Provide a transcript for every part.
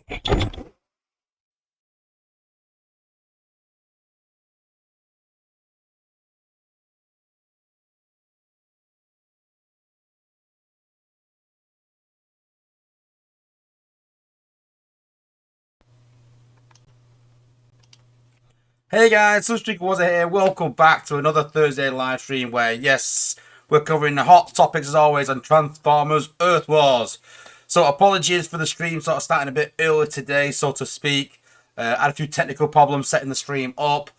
Hey guys, Sunstreak was here. Welcome back to another Thursday live stream where, yes, we're covering the hot topics as always on Transformers Earth Wars. So apologies for the stream sort of starting a bit early today, so to speak. Had a few technical problems setting the stream up,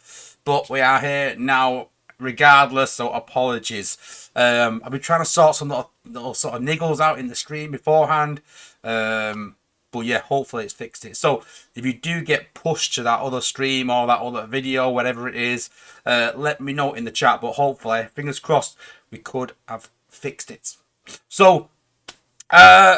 but we are here now regardless, so apologies. I've been trying to sort some little sort of niggles out in the stream beforehand. But yeah, hopefully it's fixed it. So if you do get pushed to that other stream or that other video, whatever it is, let me know in the chat. But hopefully, fingers crossed, we could have fixed it. So,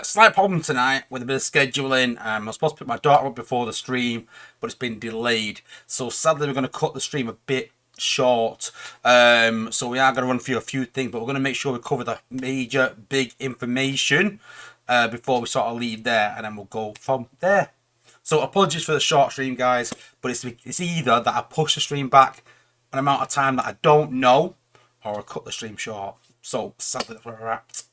slight problem tonight with a bit of scheduling. I was supposed to put my daughter up before the stream, but it's been delayed. So sadly, we're going to cut the stream a bit short. So we are going to run through a few things, but we're going to make sure we cover the major, big information before we sort of leave there, and then we'll go from there. So apologies for the short stream, guys, but it's either that I push the stream back an amount of time that I don't know, or I cut the stream short. So sadly, that's where we're at.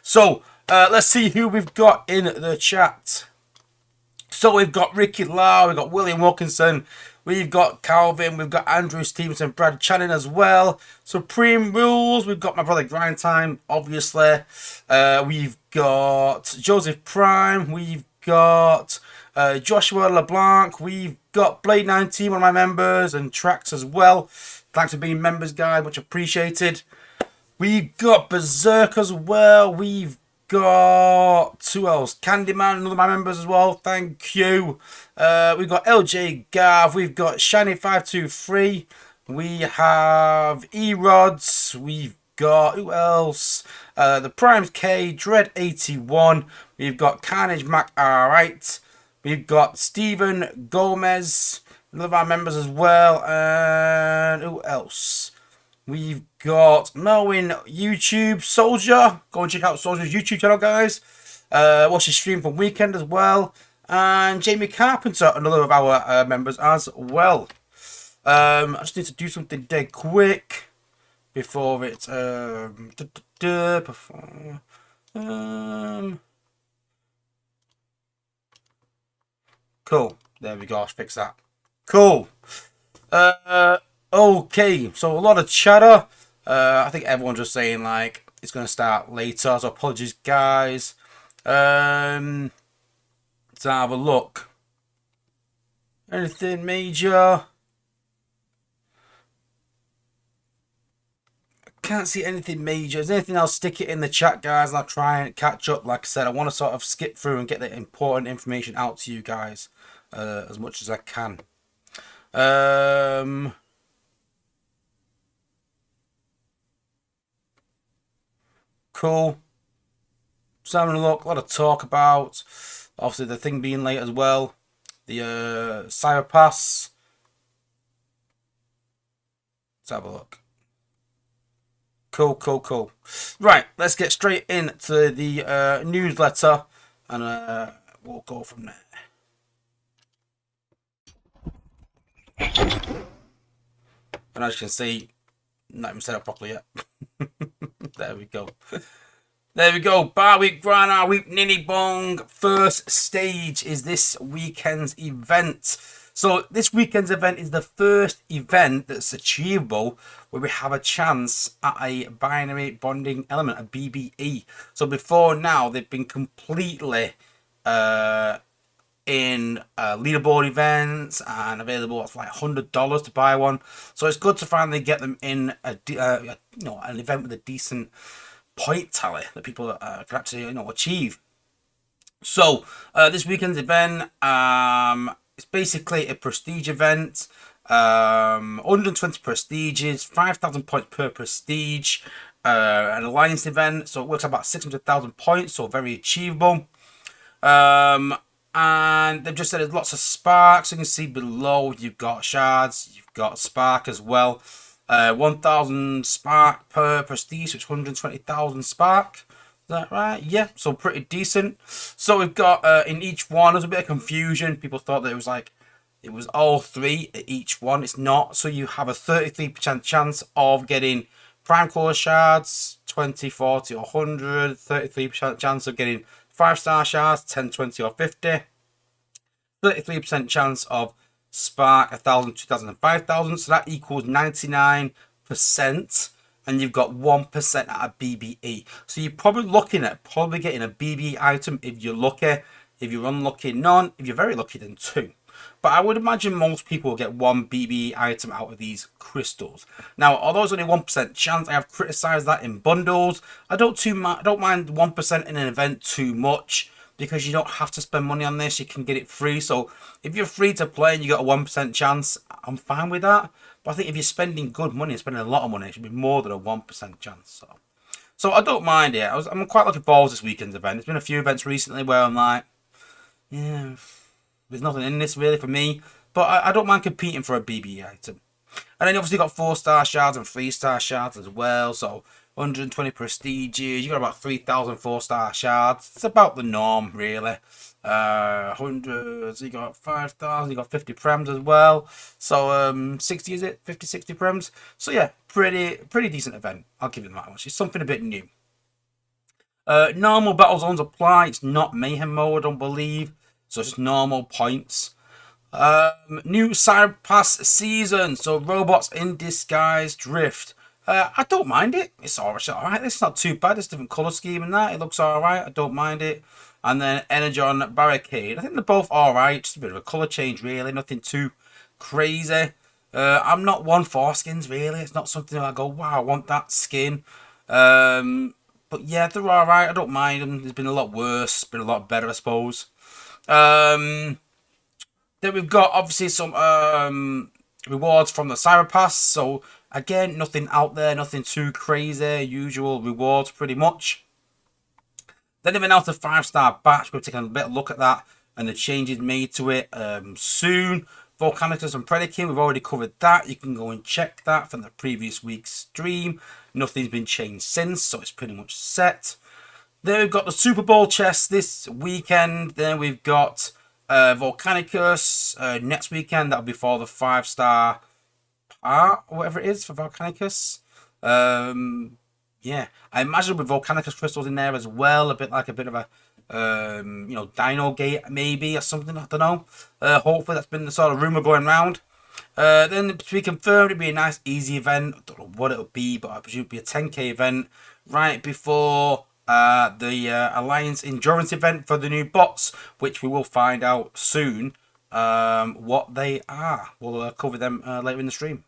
So let's see who we've got in the chat. So we've got Ricky Lau, we've got William Wilkinson, we've got Calvin, we've got Andrew Stevenson, Brad Channing as well. Supreme Rules, we've got my brother Grind Time, obviously. We've got Joseph Prime, we've got Joshua LeBlanc, we've got Blade 19, one of my members, and Trax as well. Thanks for being members, guys, much appreciated. We've got Berserk as well, we've got who else? Candyman, another of my members as well. Thank you. We've got LJ Gav. We've got Shiny523. We have E-Rods. We've got who else? The Primes K, Dread81. We've got Carnage Mac. Alright. We've got Stephen Gomez. Another of our members as well. And who else? We've got Melwin YouTube Soldier. Go and check out Soldier's YouTube channel, guys. Watch his stream from weekend as well. And Jamie Carpenter, another of our members as well. I just need to do something dead quick before it. Cool. There we go. I'll fix that. Cool. Okay, so a lot of chatter. I think everyone's just saying like it's gonna start later, so apologies, guys. Let's have a look. Anything major? Can't see anything major. Is there anything else? Stick it in the chat, guys, and I'll try and catch up. Like I said, I want to sort of skip through and get the important information out to you guys as much as I can. Cool. Just having a look. A lot of talk about. Obviously, the thing being late as well. The Cyber Pass. Let's have a look. Cool, cool, cool. Right, let's get straight into the newsletter, and we'll go from there. And as you can see, not even set up properly yet. There we go. There we go. Bar Week, Grana Week, Ninny Bong. First stage is this weekend's event. So this weekend's event is the first event that's achievable where we have a chance at a binary bonding element, a BBE. So before now, they've been completely in leaderboard events and available for like $100 to buy one. So it's good to finally get them in an event with a decent point tally that people can actually achieve. So this weekend's event, it's basically a prestige event. 120 prestiges, 5,000 points per prestige. An alliance event, so it works out about 600,000 points, so very achievable. And they've just said there's lots of sparks. You can see below you've got shards, you've got spark as well. 1,000 spark per prestige, which is 120,000 spark. that right? Yeah, so pretty decent. So we've got in each one, there's a bit of confusion. People thought that it was all three at each one. It's not. So you have a 33% chance of getting prime core shards, 20, 40, or 100. 33% chance of getting 5-star shards, 10, 20, or 50. 33% chance of spark 1,000, 2,000, and 5,000. So that equals 99%. And you've got 1% at a BBE. So you're probably looking at getting a BBE item if you're lucky. If you're unlucky, none. If you're very lucky, then 2. But I would imagine most people will get 1 BBE item out of these crystals. Now, although it's only 1% chance, I have criticised that in bundles. I don't mind 1% in an event too much, because you don't have to spend money on this. You can get it free. So if you're free to play and you got a 1% chance, I'm fine with that. But I think if you're spending good money, spending a lot of money, it should be more than a 1% chance. So I don't mind it. I'm quite looking forward to this weekend's event. There's been a few events recently where I'm like, yeah, there's nothing in this really for me. But I don't mind competing for a BB item. And then you obviously got 4-star shards and 3-star shards as well. So 120 prestiges. You got about 3,000 4-star shards. It's about the norm, really. 100. You got 5,000. You got 50 prems as well. So 60 is it? 50, 60 prems. So yeah, pretty decent event. I'll give it that much. It's something a bit new. Normal battle zones apply. It's not mayhem mode, I don't believe. So it's just normal points. New Cyber Pass season. So robots in disguise drift. I don't mind it. It's alright. It's not too bad. It's a different colour scheme and that. It looks alright. I don't mind it. And then Energon Barricade. I think they're both alright. Just a bit of a colour change, really. Nothing too crazy. I'm not one for skins, really. It's not something I go, wow, I want that skin. But yeah, they're alright. I don't mind them. There's been a lot worse. Been a lot better, I suppose. Then we've got obviously some rewards from the Cyber Pass. So again, nothing out there, nothing too crazy. Usual rewards, pretty much. Then they've announced a 5-star batch. We're taking a bit of a look at that and the changes made to it soon. Volcanicus and Predaking, we've already covered that. You can go and check that from the previous week's stream. Nothing's been changed since, so it's pretty much set. Then we've got the Super Bowl chest this weekend. Then we've got Volcanicus next weekend. That'll be for the 5-star part, or whatever it is for Volcanicus. Yeah, I imagine with Volcanicus crystals in there as well, a bit of a Dino Gate maybe or something. I don't know. Hopefully that's been the sort of rumor going around. Then to be confirmed, it'll be a nice easy event. I don't know what it'll be, but I presume it'll be a 10k event right before the Alliance Endurance event for the new bots, which we will find out soon what they are. We'll cover them later in the stream.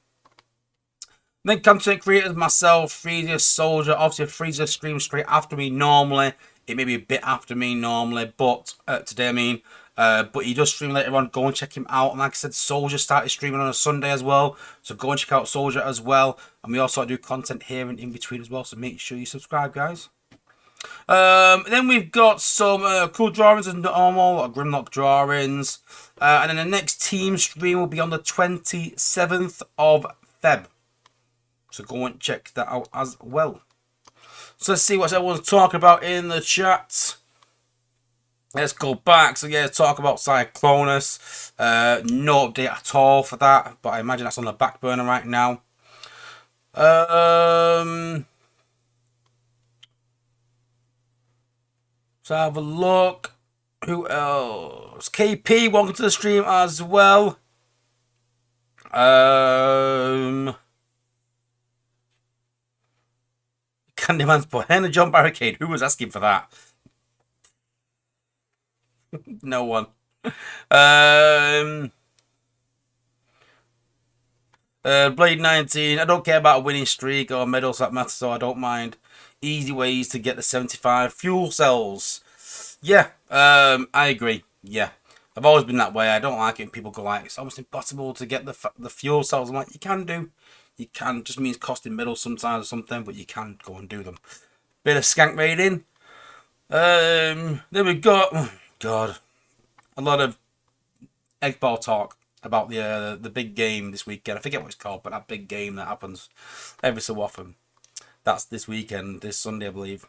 Then content creators, myself, Freezer, Soldier. Obviously, Freezer streams straight after me normally. It may be a bit after me normally, but today I mean. But he does stream later on. Go and check him out. And like I said, Soldier started streaming on a Sunday as well. So go and check out Soldier as well. And we also do content here and in between as well. So make sure you subscribe, guys. Then we've got some cool drawings as normal, or Grimlock drawings. And then the next team stream will be on the 27th of Feb. So go and check that out as well. So let's see what everyone's talking about in the chat. Let's go back. So yeah, talk about Cyclonus. No update at all for that, but I imagine that's on the back burner right now. So have a look. Who else? KP, welcome to the stream as well. Candyman's Bohena Jump Barricade. Who was asking for that? No one. Blade 19. I don't care about a winning streak or medals that matter, so I don't mind. Easy ways to get the 75 fuel cells. Yeah, I agree. Yeah, I've always been that way. I don't like it when people go like, it's almost impossible to get the fuel cells. I'm like, you can do. You can. It just means costing medals sometimes or something, but you can go and do them. Bit of skank raiding. Then we've got, oh God, a lot of egg ball talk about the big game this weekend. I forget what it's called, but that big game that happens every so often. That's this weekend, this Sunday, I believe.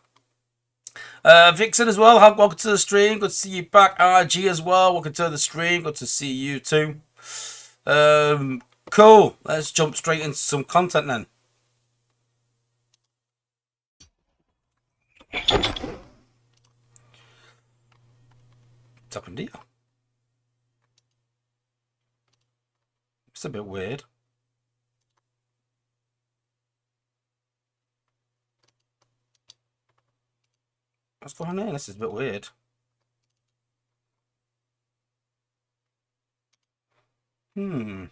Vixen as well, welcome to the stream. Good to see you back. RG as well, welcome to the stream. Good to see you too. Cool. Let's jump straight into some content then. What's happened here? It's a bit weird. What's going on here? This is a bit weird. I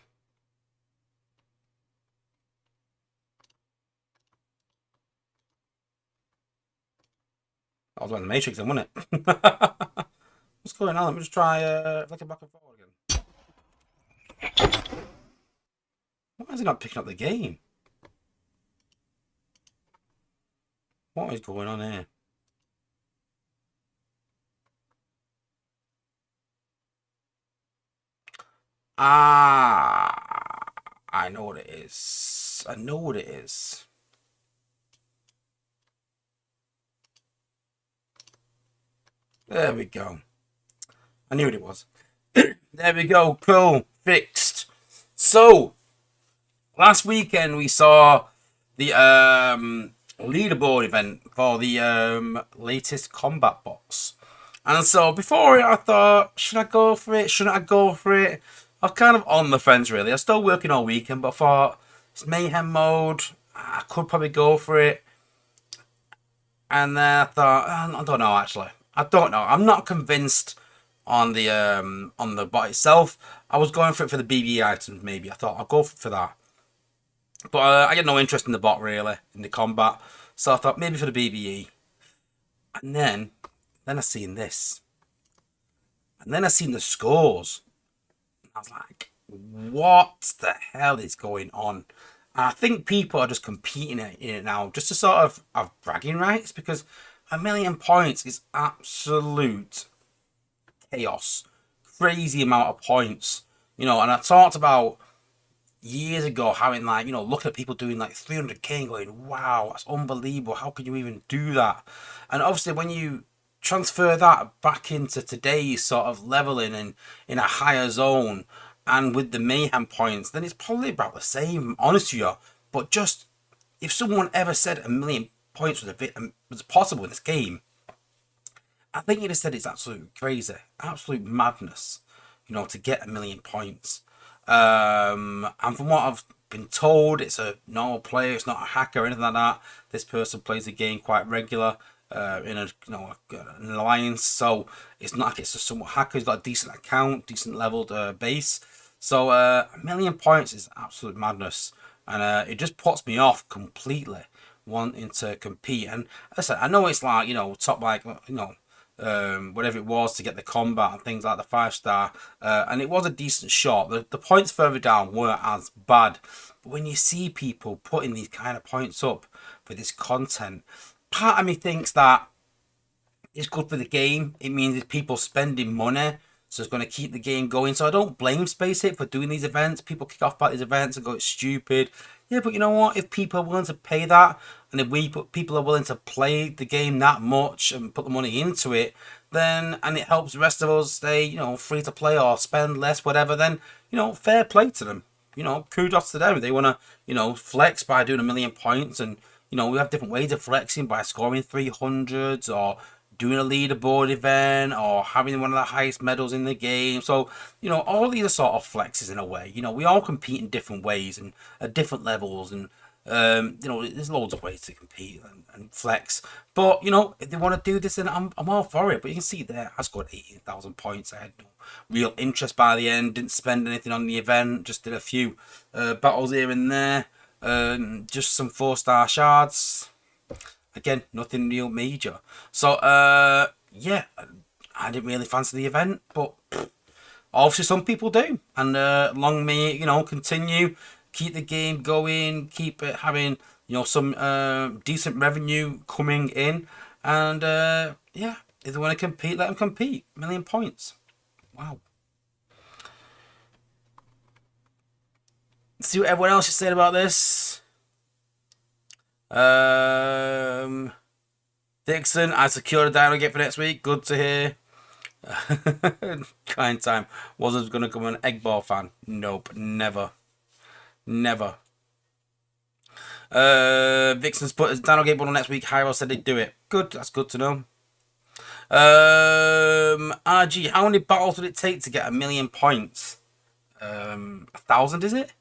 was on the Matrix then, wasn't it? What's going on? Let me just try flicking back and forward again. Why is he not picking up the game? What is going on here? Ah, I know what it is. I know what it is. There we go. I knew what it was. There we go. Cool. Fixed. So, last weekend we saw the leaderboard event for the latest combat box. And so before it, I thought, should I go for it? Shouldn't I go for it? I was kind of on the fence, really. I was still working all weekend, but I thought, it's mayhem mode. I could probably go for it. And then I thought, I don't know, actually. I don't know. I'm not convinced on the bot itself. I was going for it for the BB items, maybe. I thought, I'll go for that. But I get no interest in the bot, really, in the combat. So I thought, maybe for the BBE. And then I seen this. And then I seen the scores. I was like, what the hell is going on? And I think people are just competing in it now just to sort of have bragging rights, because 1,000,000 points is absolute chaos. Crazy amount of points. You know, and I talked about years ago having, like, you know, looking at people doing like 300k and going, wow, that's unbelievable. How can you even do that? And obviously when you transfer that back into today's sort of leveling and in a higher zone and with the mayhem points, then it's probably about the same, honest with you. But just, if someone ever said 1,000,000 points was possible in this game, I think you'd have said it's absolutely crazy, absolute madness, you know, to get 1,000,000 points. And from what I've been told, it's a normal player, it's not a hacker or anything like that. This person plays the game quite regular. In a, you know, an alliance, so it's not like it's just some hacker. He's got a decent account, decent leveled base. So 1,000,000 points is absolute madness, and it just puts me off completely wanting to compete. And as I said, I know it's like, you know, top, like, you know, whatever it was to get the combat and things like the 5-star, and it was a decent shot. The points further down weren't as bad, but when you see people putting these kind of points up for this content, part of me thinks that it's good for the game. It means it's people spending money, so it's going to keep the game going. So I don't blame Spaceit for doing these events. People kick off about these events and go, it's stupid. Yeah, but you know what? If people are willing to pay that, and if people are willing to play the game that much and put the money into it, then, and it helps the rest of us stay, you know, free to play or spend less, whatever, then, you know, fair play to them. You know, kudos to them. If they want to, you know, flex by doing 1,000,000 points, and, you know, we have different ways of flexing by scoring 300s or doing a leaderboard event or having one of the highest medals in the game. So, you know, all these are sort of flexes in a way. You know, we all compete in different ways and at different levels, and you know, there's loads of ways to compete and flex. But, you know, if they want to do this, then I'm all for it. But you can see there, I scored 18,000 points. I had no real interest by the end. Didn't spend anything on the event. Just did a few battles here and there. Just some 4-star shards. Again, nothing real major. So, yeah, I didn't really fancy the event, but obviously some people do. And long may it, you know, continue. Keep the game going. Keep it having, you know, some decent revenue coming in. And, yeah, if they want to compete, let them compete. 1,000,000 points. Wow. Let's see what everyone else is saying about this. Dixon, I secured a dino gate for next week. Good to hear. Kind time. Wasn't going to become an egg ball fan. Nope, never. Never. Vixen's put his dino gate bundle next week. Hyro said they'd do it. Good, that's good to know. RG, how many battles would it take to get 1,000,000 points? 1,000, is it?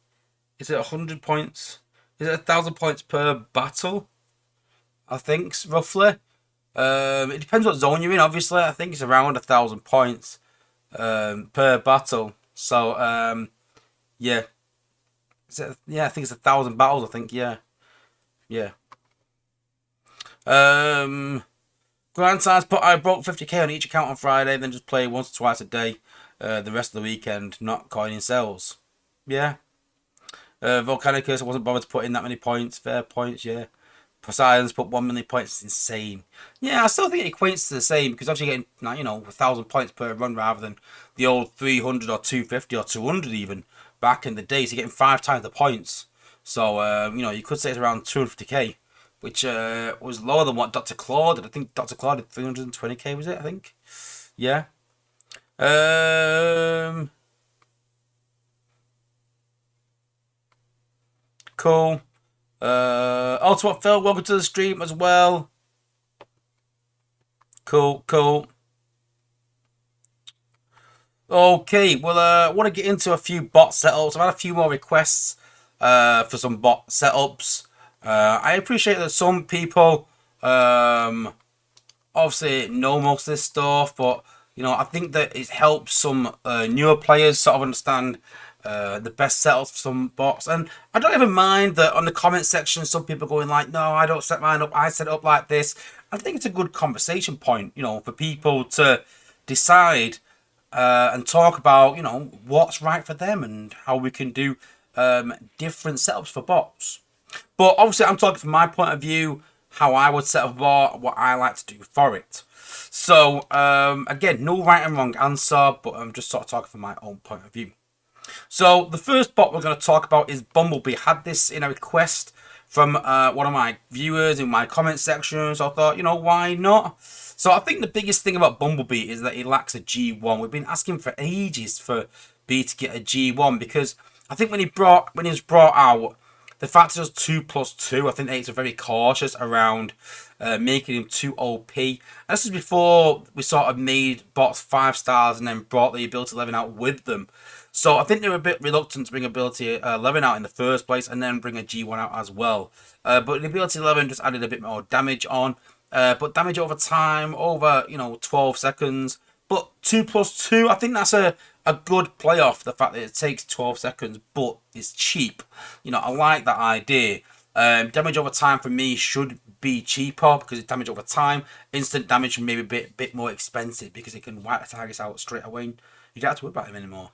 Is it 100 points? Is it 1,000 points per battle? I think, roughly. It depends what zone you're in, obviously. I think it's around 1,000 points per battle. So, yeah. Yeah, I think it's 1,000 battles, I think, yeah. Yeah. Grandside's put, I broke 50k on each account on Friday, then just play once or twice a day. The rest of the weekend, not coining cells. Yeah. Volcanicus, I wasn't bothered to put in that many points. Fair points, yeah. Poseidon's put 1,000,000 points. It's insane. Yeah, I still think it equates to the same because obviously you're getting, 1,000 points per run rather than the old 300 or 250 or 200 even back in the day. So you're getting 5 times the points. So, you could say it's around 250k, which was lower than what Dr. Claw did. I think Dr. Claw did 320k, was it? I think. Yeah. Cool. Ultimate Phil, welcome to the stream as well. Cool. Okay, well, I want to get into a few bot setups. I've had a few more requests for some bot setups. I appreciate that some people obviously know most of this stuff, but I think that it helps some newer players sort of understand the best setups for some bots. And I don't even mind that on the comment section some people going like, no, I don't set mine up, I set it up like this. I think it's a good conversation point, for people to decide and talk about what's right for them and how we can do different setups for bots. But obviously I'm talking from my point of view, how I would set up a bot, what I like to do for it. So again, no right and wrong answer, but I'm just sort of talking from my own point of view. So the first bot we're going to talk about is Bumblebee. I had this in a request from one of my viewers in my comment section, so I thought, why not? So I think the biggest thing about Bumblebee is that he lacks a G1. We've been asking for ages for B to get a G1 because I think when he was brought out, the fact it was 2+2, I think they were very cautious around making him too OP. And this is before we sort of made bots 5 stars and then brought the ability 11 out with them. So I think they were a bit reluctant to bring ability 11 out in the first place and then bring a G1 out as well. But the ability 11 just added a bit more damage on. But damage over time, over 12 seconds. But 2+2, I think that's a good playoff. The fact that it takes 12 seconds, but it's cheap. I like that idea. Damage over time for me should be cheaper because it's damage over time. Instant damage may be a bit more expensive because it can wipe the targets out straight away. You don't have to worry about him anymore.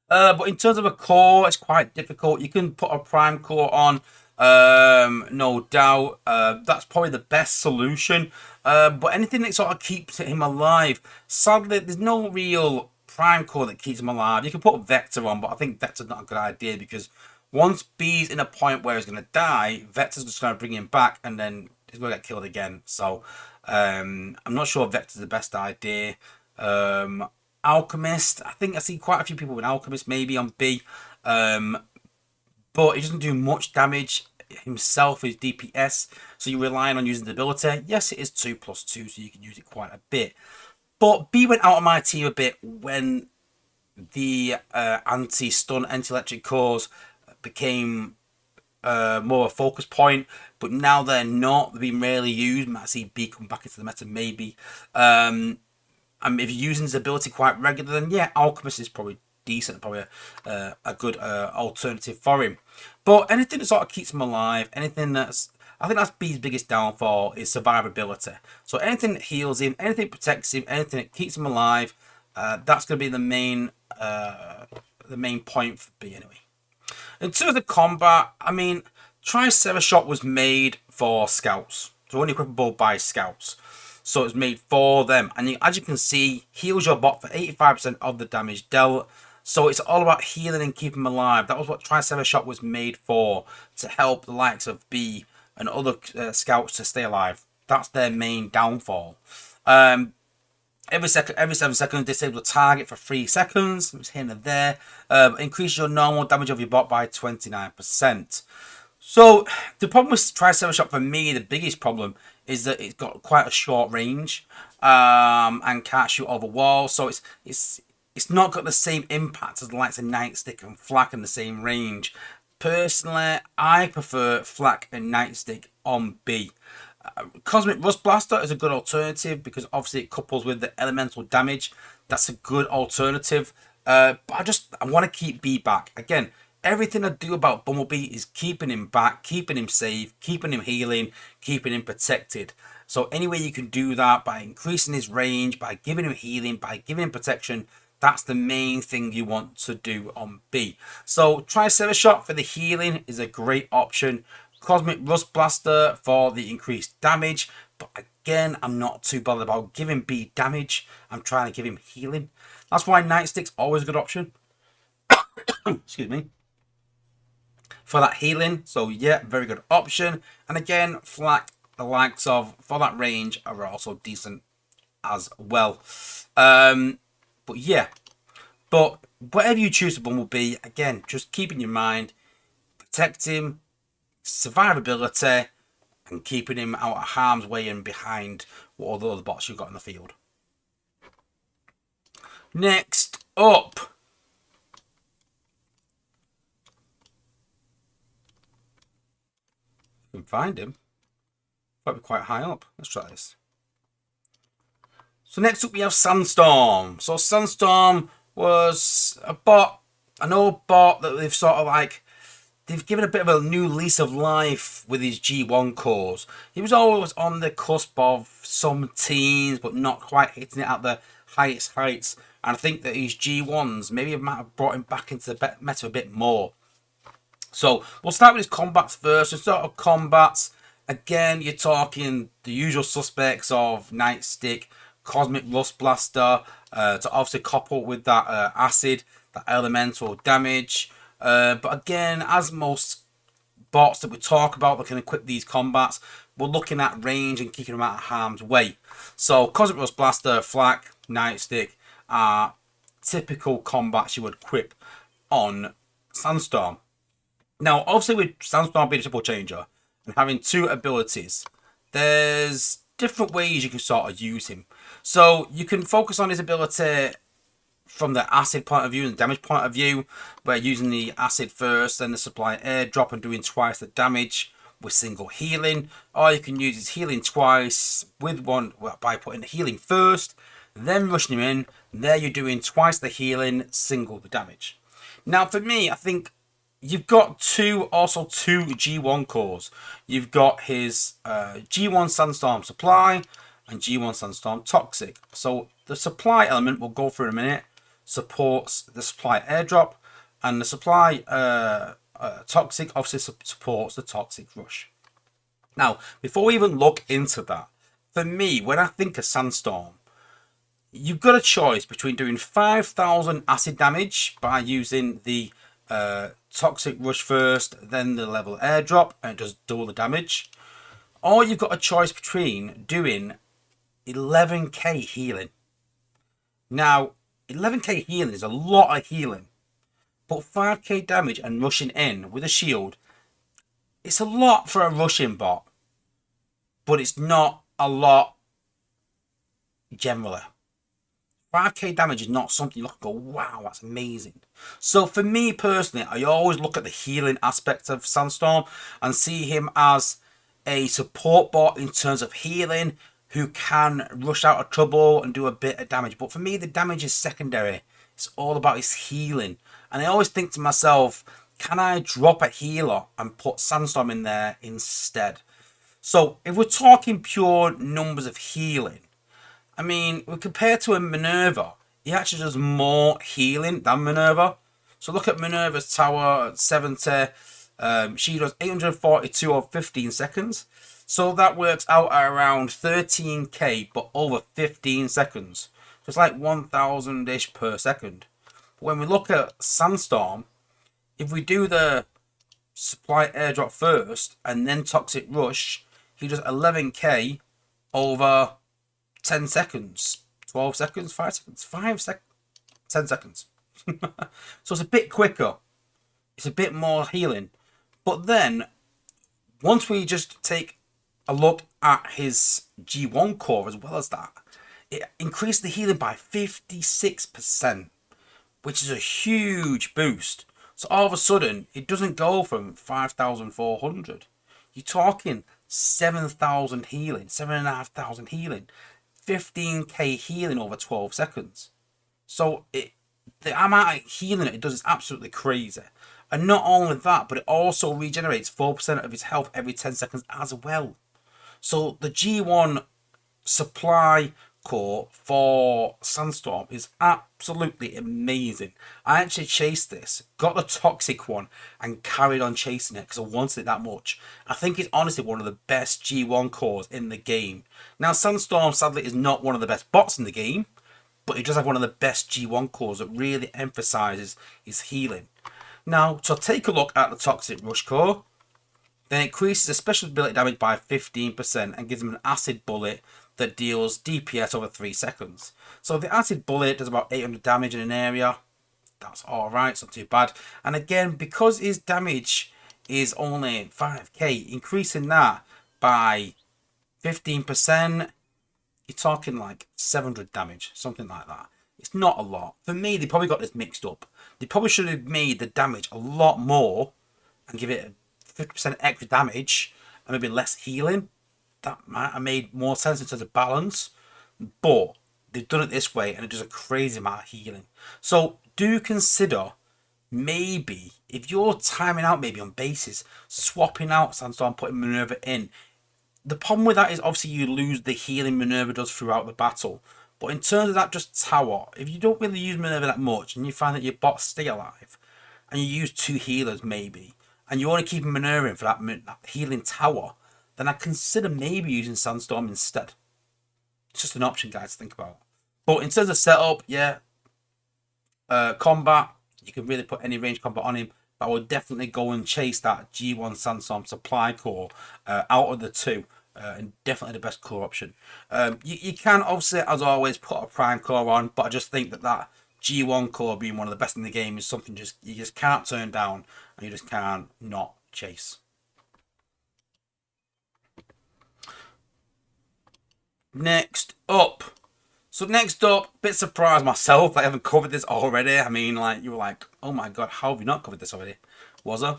But in terms of a core, it's quite difficult. You can put a prime core on, no doubt. That's probably the best solution. But anything that sort of keeps him alive, sadly, there's no real prime core that keeps him alive. You can put Vector on, but I think Vector's not a good idea because once B's in a point where he's going to die, Vector's just going to bring him back and then he's going to get killed again. So I'm not sure Vector's the best idea. Alchemist, I think I see quite a few people with Alchemist maybe on B, but he doesn't do much damage himself, his DPS, so you're relying on using the ability. Yes, it is 2+2, so you can use it quite a bit, but B went out of my team a bit when the anti-stun, anti-electric cores became more a focus point, but now they're not. They're being rarely used. Might see B come back into the meta maybe. And if you're using his ability quite regular, then yeah, Alchemist is probably decent, probably a good alternative for him. But anything that sort of keeps him alive, anything that's, I think that's B's biggest downfall is survivability. So anything that heals him, anything that protects him, anything that keeps him alive, that's going to be the main point for B anyway. In terms of combat, I mean, Triceratops was made for scouts, so only equipable by scouts. So it's made for them, and as you can see, heals your bot for 85% of the damage dealt. So it's all about healing and keeping them alive. That was what Triceratops was made for, to help the likes of B and other scouts to stay alive. That's their main downfall. Every 7 seconds, disable the target for 3 seconds. It's here and there. Increase your normal damage of your bot by 29%. So the problem with Triceratops Shot for me, the biggest problem is that it's got quite a short range and can't shoot over walls. So it's not got the same impact as the likes of Nightstick and Flak in the same range. Personally, I prefer Flak and Nightstick on B. Cosmic Rust Blaster is a good alternative because obviously it couples with the elemental damage. That's a good alternative. But I want to keep B back. Again, everything I do about Bumblebee is keeping him back, keeping him safe, keeping him healing, keeping him protected. So any way you can do that by increasing his range, by giving him healing, by giving him protection, that's the main thing you want to do on B. So Triceratops Shot for the healing is a great option. Cosmic Rust Blaster for the increased damage. But again, I'm not too bothered about giving B damage. I'm trying to give him healing. That's why Nightstick's always a good option. Excuse me. For that healing. So yeah, very good option. And again, Flak, the likes of, for that range, are also decent as well. But yeah. But whatever you choose to Bumblebee, again, just keep in your mind, protect him, survivability, and keeping him out of harm's way and behind what all the other bots you've got in the field. Next up, if we can find him, might be quite high up. Let's try this. So next up we have Sandstorm. So Sandstorm was a bot, an old bot that they've sort of like, they've given a bit of a new lease of life with his G1 cores. He was always on the cusp of some teens, but not quite hitting it at the highest heights. And I think that his G1s maybe might have brought him back into the meta a bit more. So we'll start with his combats first. So sort of combats, again, you're talking the usual suspects of Nightstick, Cosmic Rust Blaster, to obviously couple with that acid, that elemental damage. But again, as most bots that we talk about that can equip these combats, we're looking at range and keeping them out of harm's way. So Cosmic Rust Blaster, Flak, Nightstick are typical combats you would equip on Sandstorm. Now, obviously with Sandstorm being a triple changer and having 2 abilities, there's different ways you can sort of use him. So you can focus on his ability from the acid point of view and the damage point of view, where using the acid first, then the supply airdrop and doing twice the damage with single healing. Or you can use his healing twice with one by putting the healing first, then rushing him in. There you're doing twice the healing, single the damage. Now for me, I think you've got two G1 cores. You've got his G1 Sandstorm Supply and G1 Sandstorm Toxic. So the supply element we'll go through in a minute supports the supply airdrop, and the supply toxic obviously supports the toxic rush. Now, before we even look into that, for me, when I think of Sandstorm, you've got a choice between doing 5,000 acid damage by using the toxic rush first, then the level airdrop, and it does double the damage, or you've got a choice between doing 11k healing. Now, 11k healing is a lot of healing, but 5k damage and rushing in with a shield, it's a lot for a rushing bot, but it's not a lot generally. 5k damage is not something you look and go, wow, that's amazing. So for me personally, I always look at the healing aspect of Sandstorm and see him as a support bot in terms of healing, who can rush out of trouble and do a bit of damage. But for me, the damage is secondary. It's all about his healing. And I always think to myself, can I drop a healer and put Sandstorm in there instead? So if we're talking pure numbers of healing, I mean, compared to a Minerva, he actually does more healing than Minerva. So look at Minerva's tower at 70. She does 842 or 15 seconds. So that works out at around 13k, but over 15 seconds. So it's like 1,000-ish per second. But when we look at Sandstorm, if we do the supply airdrop first and then toxic rush, he does 11k over 10 seconds, 12 seconds, 5 seconds, 10 seconds. So it's a bit quicker. It's a bit more healing. But then, once we just take a look at his G1 core as well as that, it increased the healing by 56%, which is a huge boost. So all of a sudden, it doesn't go from 5,400. You're talking 7,000 healing, 7,500 healing, 15k healing over 12 seconds. So the amount of healing it does is absolutely crazy. And not only that, but it also regenerates 4% of his health every 10 seconds as well. So the G1 supply core for Sandstorm is absolutely amazing. I actually chased this, got the toxic one, and carried on chasing it because I wanted it that much. I think it's honestly one of the best G1 cores in the game. Now, Sandstorm sadly is not one of the best bots in the game, but he does have one of the best G1 cores that really emphasizes his healing. Now, so take a look at the Toxic Rush core. Then it increases the special ability damage by 15% and gives him an acid bullet that deals DPS over 3 seconds. So the acid bullet does about 800 damage in an area. That's alright, it's not too bad. And again, because his damage is only 5k, increasing that by 15%, you're talking like 700 damage, something like that. It's not a lot. For me, they probably got this mixed up. They probably should have made the damage a lot more and give it 50% extra damage and maybe less healing. That might have made more sense in terms of balance. But they've done it this way and it does a crazy amount of healing. So do consider maybe, if you're timing out maybe on bases, swapping out Sandstorm, putting Minerva in. The problem with that is obviously you lose the healing Minerva does throughout the battle. But in terms of that just tower, if you don't really use Minerva that much and you find that your bots stay alive and you use 2 healers maybe, and you only keep Minerva in for that healing tower, then I consider maybe using Sandstorm instead. It's just an option, guys, to think about. But in terms of setup, yeah, combat, you can really put any range combat on him. But I would definitely go and chase that G1 Sandstorm supply core out of the 2. And definitely the best core option. You can obviously, as always, put a Prime core on, but I just think that G1 core being one of the best in the game is something you just can't turn down, and you just can't not chase. Next up. So next up, bit surprised myself I haven't covered this already. I mean, like, you were like, oh my god, how have you not covered this already? Was I?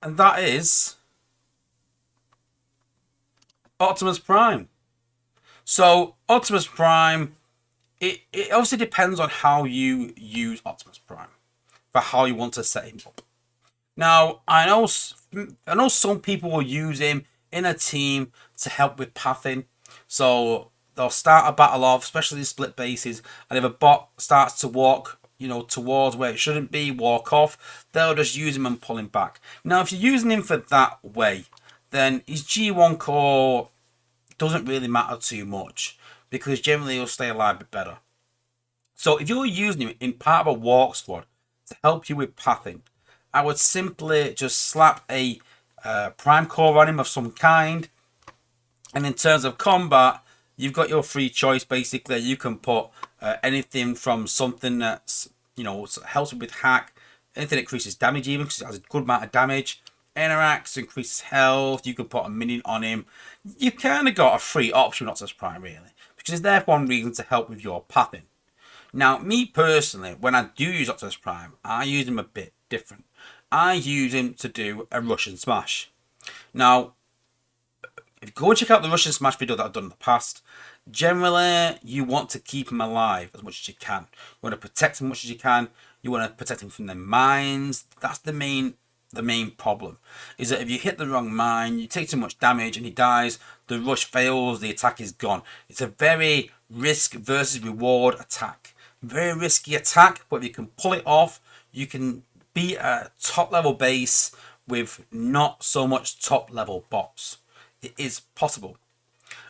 And that is Optimus Prime. So Optimus Prime, it obviously depends on how you use Optimus Prime for how you want to set him up. Now I know some people will use him in a team to help with pathing. So they'll start a battle off, especially split bases, and if a bot starts to walk, towards where it shouldn't be, walk off, they'll just use him and pull him back. Now if you're using him for that way, then his G1 core doesn't really matter too much because generally he'll stay alive a bit better. So if you're using him in part of a walk squad to help you with pathing, I would simply just slap a Prime core on him of some kind. And in terms of combat, you've got your free choice basically. You can put anything from something that's, helps with hack, anything that increases damage even because it has a good amount of damage. Interacts, increases health, you can put a minion on him. You kind of got a free option with Optimus Prime really, because it's there for one reason, to help with your pathing. Now, me personally, when I do use Optimus Prime, I use him a bit different. I use him to do a Russian smash. Now, if you go and check out the Russian smash video that I've done in the past, generally you want to keep him alive as much as you can. You want to protect him as much as you can. You want to protect him from the mines. That's the main problem, is that if you hit the wrong mine, you take too much damage and he dies, the rush fails, the attack is gone. It's a very risk versus reward attack. Very risky attack, but if you can pull it off, you can beat a top level base with not so much top level bots. It is possible.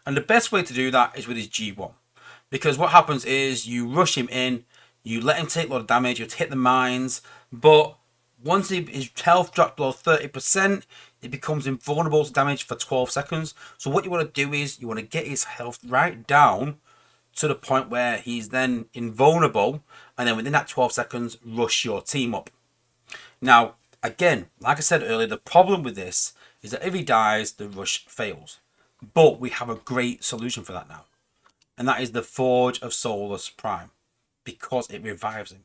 And the best way to do that is with his G1. Because what happens is you rush him in, you let him take a lot of damage, you hit the mines, but once his health drops below 30%, it becomes invulnerable to damage for 12 seconds. So what you want to do is you want to get his health right down to the point where he's then invulnerable, and then within that 12 seconds, rush your team up. Now, again, like I said earlier, the problem with this is that if he dies, the rush fails. But we have a great solution for that now. And that is the Forge of Solus Prime, because it revives him.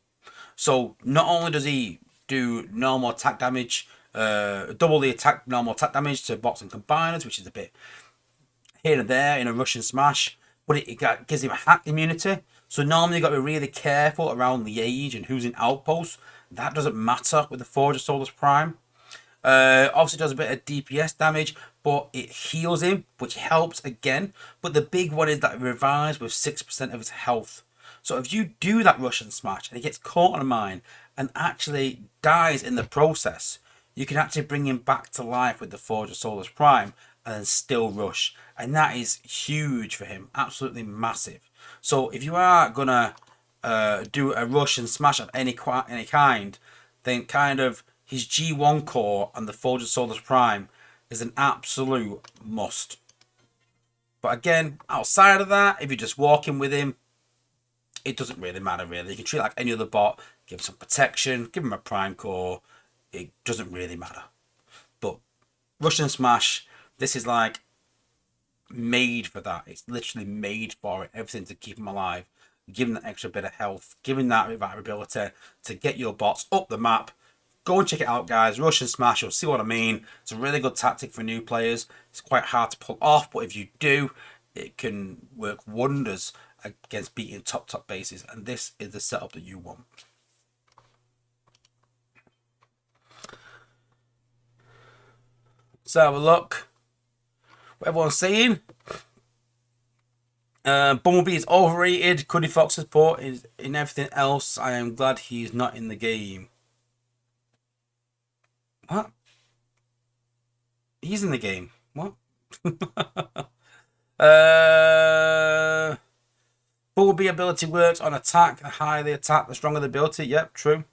So not only does he do normal attack damage, double the normal attack damage to bots and combiners, which is a bit here and there in a Russian smash, but it gives him a hack immunity. So normally you've got to be really careful around the age and who's in outposts. That doesn't matter with the Forge of Solus Prime. Obviously does a bit of DPS damage, but it heals him, which helps again. But the big one is that it revives with 6% of his health. So if you do that Russian smash and he gets caught on a mine and actually dies in the process, you can actually bring him back to life with the Forge of Solus Prime and then still rush. And that is huge for him. Absolutely massive. So if you are going to do a Russian smash of any kind, then kind of his G1 core and the Forge of Solus Prime is an absolute must. But again, outside of that, if you're just walking with him, it doesn't really matter, really. You can treat it like any other bot, give him some protection, give him a Prime core. It doesn't really matter. But Russian Smash, this is like made for that. It's literally made for it. Everything to keep him alive, give him that extra bit of health, give him that ability to get your bots up the map. Go and check it out, guys. Russian Smash, you'll see what I mean. It's a really good tactic for new players. It's quite hard to pull off, but if you do, it can work wonders against beating top bases, and this is the setup that you want. So have a look. What everyone's saying. Bumblebee is overrated. Cuddy Fox support is in everything else. I am glad he's not in the game. What? He's in the game. What? Bumblebee ability works on attack. The higher the attack, the stronger the ability. Yep, true.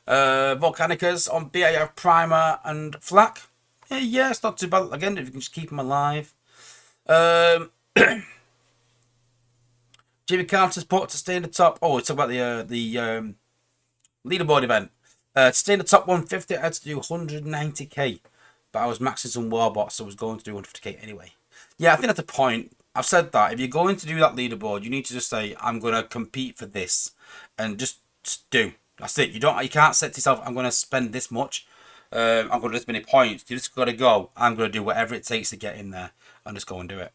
Volcanicus on B, I have Primer and Flak. Yeah, it's not too bad. Again, if you can just keep him alive. Jimmy Carter's put to stay in the top. Oh, it's about the leaderboard event. To stay in the top 150, I had to do 190k. But I was maxing some warbots, so I was going to do 150k anyway. Yeah, I think that's the point. I've said that. If you're going to do that leaderboard, you need to just say, I'm going to compete for this. And just do. That's it. You can't set to yourself, I'm going to spend this much. I'm going to do this many points. You just got to go. I'm going to do whatever it takes to get in there. And just go and do it.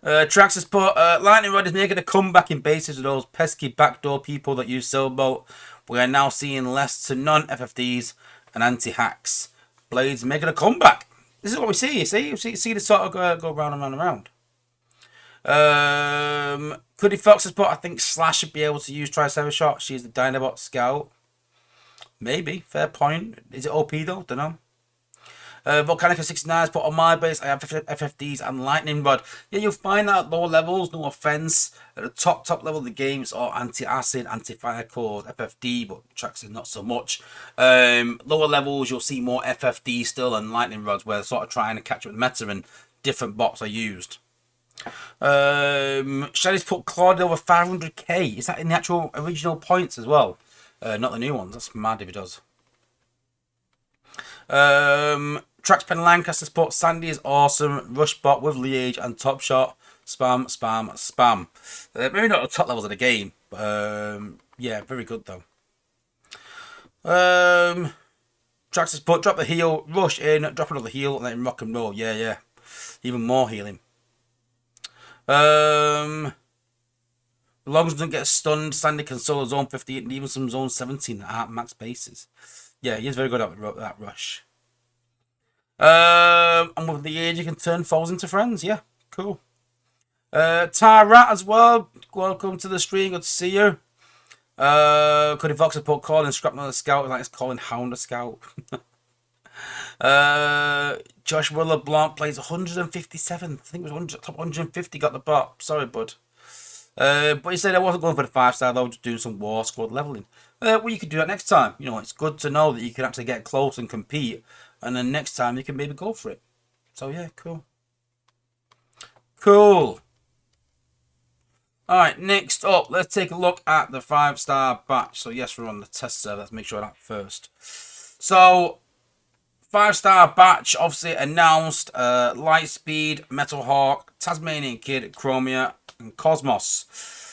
Trax has put, Lightning Rod is making a comeback in bases with those pesky backdoor people that use Sailboat. We are now seeing less to none FFDs and anti-hacks. Blades making a comeback. This is what we see, you see? You see this sort of go round and round and round. Cuddy Fox has put, I think Slash should be able to use Tri-Cyber Shot. She's the Dinobot Scout. Maybe. Fair point. Is it OP though? Don't know. Volcanica 69 has put on my base. I have FFDs and Lightning Rod. Yeah, you'll find that at lower levels, no offense. At the top level of the game, it's all anti-acid, anti-fire cores, FFD, but Trax is not so much. Lower levels, you'll see more FFD still and Lightning Rods, where they're sort of trying to catch up with meta and different bots are used. Shadow's put Claude over 500k. Is that in the actual original points as well? Not the new ones. That's mad if it does. Traxpen Lancaster support Sandy is awesome. Rushbot with Liege and Top Shot. Spam, spam, spam. Maybe not at the top levels of the game. But, yeah, very good though. Trax support, drop the heal, rush in, drop another heal, and then rock and roll. Yeah, yeah. Even more healing. As long as it doesn't get stunned, Sandy can solo zone 15 and even some zone 17 at max bases. Yeah, he is very good at that rush. And with the age, you can turn foes into friends. Yeah, cool. Rat as well. Welcome to the stream. Good to see you. Cuddy Fox has put calling Scrapnel a scout like it's calling Hound a scout. Josh Willer-Blanc plays 157. I think it was top 150 got the bot. Sorry, bud. But he said I wasn't going for the 5-star though, just doing some war squad leveling. Well, you could do that next time. You know, it's good to know that you can actually get close and compete, and then next time you can maybe go for it. So yeah, cool. Cool. Alright, next up, let's take a look at the 5-star batch. So yes, we're on the test server. Let's make sure that first. So 5-star batch obviously announced Lightspeed, Metal Hawk, Tasmanian Kid, Chromia, and Cosmos.